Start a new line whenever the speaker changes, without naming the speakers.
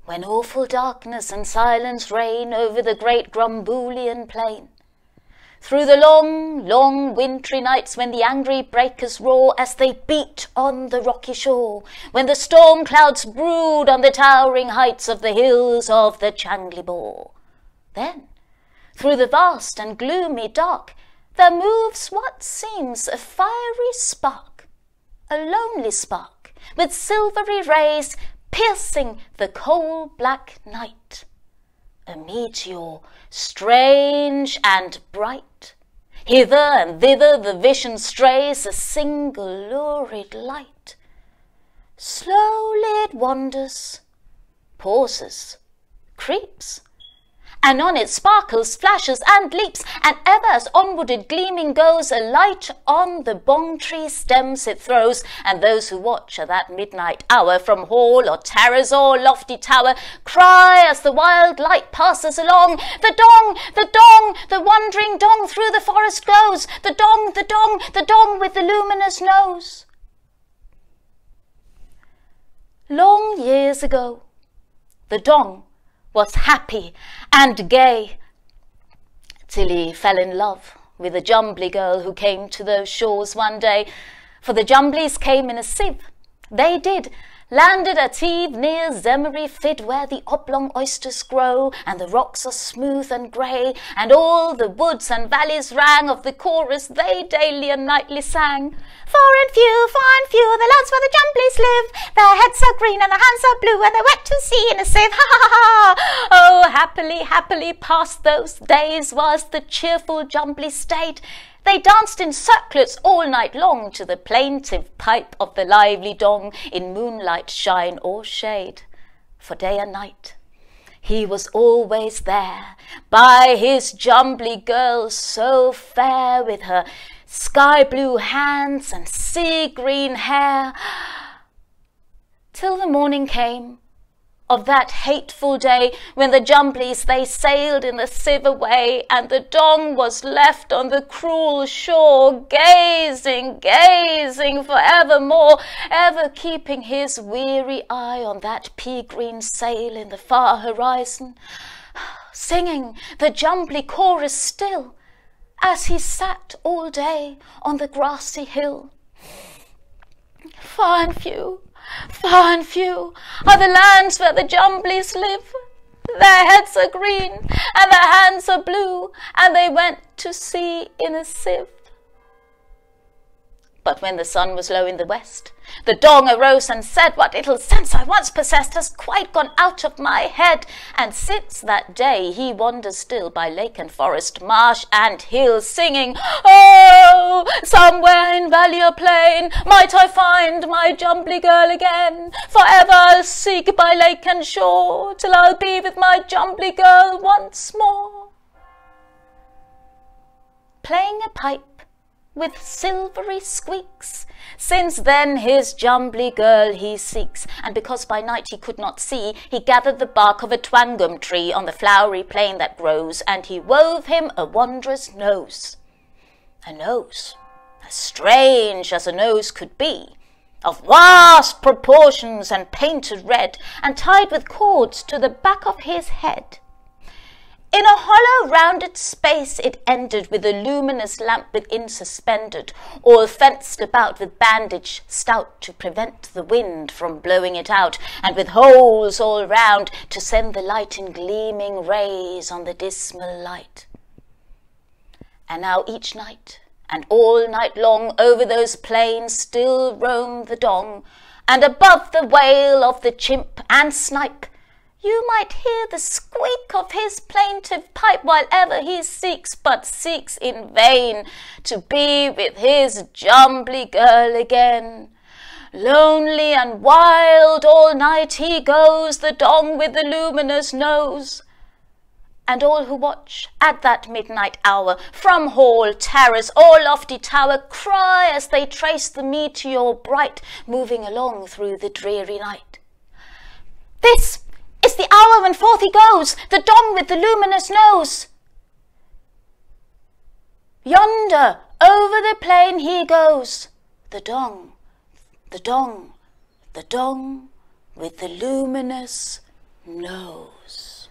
when awful darkness and silence reign over the great Grumboolian plain. Through the long, long wintry nights when the angry breakers roar as they beat on the rocky shore, when the storm clouds brood on the towering heights of the hills of the Changlibor. Then, through the vast and gloomy dark, there moves what seems a fiery spark, a lonely spark, with silvery rays piercing the coal-black night. A meteor, strange and bright. Hither and thither the vision strays, a single lurid light. Slowly it wanders, pauses, creeps, and on it sparkles, flashes, and leaps, and ever as onward it gleaming goes, a light on the bong tree stems it throws, and those who watch at that midnight hour from hall or terrace or lofty tower cry as the wild light passes along, "The dong, the dong, the wandering dong through the forest goes, the dong, the dong, the dong with the luminous nose." Long years ago, the dong was happy and gay, till he fell in love with a Jumbly girl who came to those shores one day. For the Jumblies came in a sieve, they did, landed at eve near Zemery Fid, where the oblong oysters grow, and the rocks are smooth and grey, and all the woods and valleys rang of the chorus they daily and nightly sang. Far and few, the lads where the Jumblies live, their heads are green and their hands are blue, and they're wet to sea in a sieve, ha ha ha ha! Oh, happily, happily passed those days, whilst the cheerful Jumblies stayed. They danced in circlets all night long to the plaintive pipe of the lively dong, in moonlight, shine or shade. For day and night he was always there, by his Jumbly girl so fair, with her sky-blue hands and sea-green hair, till the morning came of that hateful day when the Jumblies they sailed in the sieve away, and the dong was left on the cruel shore, gazing, gazing for evermore, ever keeping his weary eye on that pea-green sail in the far horizon, singing the Jumbly chorus still, as he sat all day on the grassy hill. Far and few are the lands where the Jumblies live. Their heads are green and their hands are blue, and they went to sea in a sieve. But when the sun was low in the west, the dong arose and said, "What little sense I once possessed has quite gone out of my head." And since that day he wanders still by lake and forest, marsh and hill, singing, "Oh, somewhere in valley or plain might I find my Jumbly girl again. Forever I'll seek by lake and shore, till I'll be with my Jumbly girl once more." Playing a pipe with silvery squeaks, since then his Jumbly girl he seeks, and because by night he could not see, he gathered the bark of a twangum tree on the flowery plain that grows, and he wove him a wondrous nose. A nose as strange as a nose could be, of vast proportions and painted red, and tied with cords to the back of his head. In a hollow rounded space it ended, with a luminous lamp within suspended, all fenced about with bandage stout to prevent the wind from blowing it out, and with holes all round to send the light in gleaming rays on the dismal light. And now each night and all night long over those plains still roamed the dong, and above the wail of the chimp and snipe you might hear the squeak of his plaintive pipe, while ever he seeks, but seeks in vain, to be with his Jumbly girl again. Lonely and wild all night he goes, the dong with the luminous nose. And all who watch at that midnight hour, from hall, terrace, or lofty tower, cry as they trace the meteor bright, moving along through the dreary night, "This is the hour when forth he goes, the dong with the luminous nose. Yonder over the plain he goes, the dong, the dong, the dong with the luminous knows.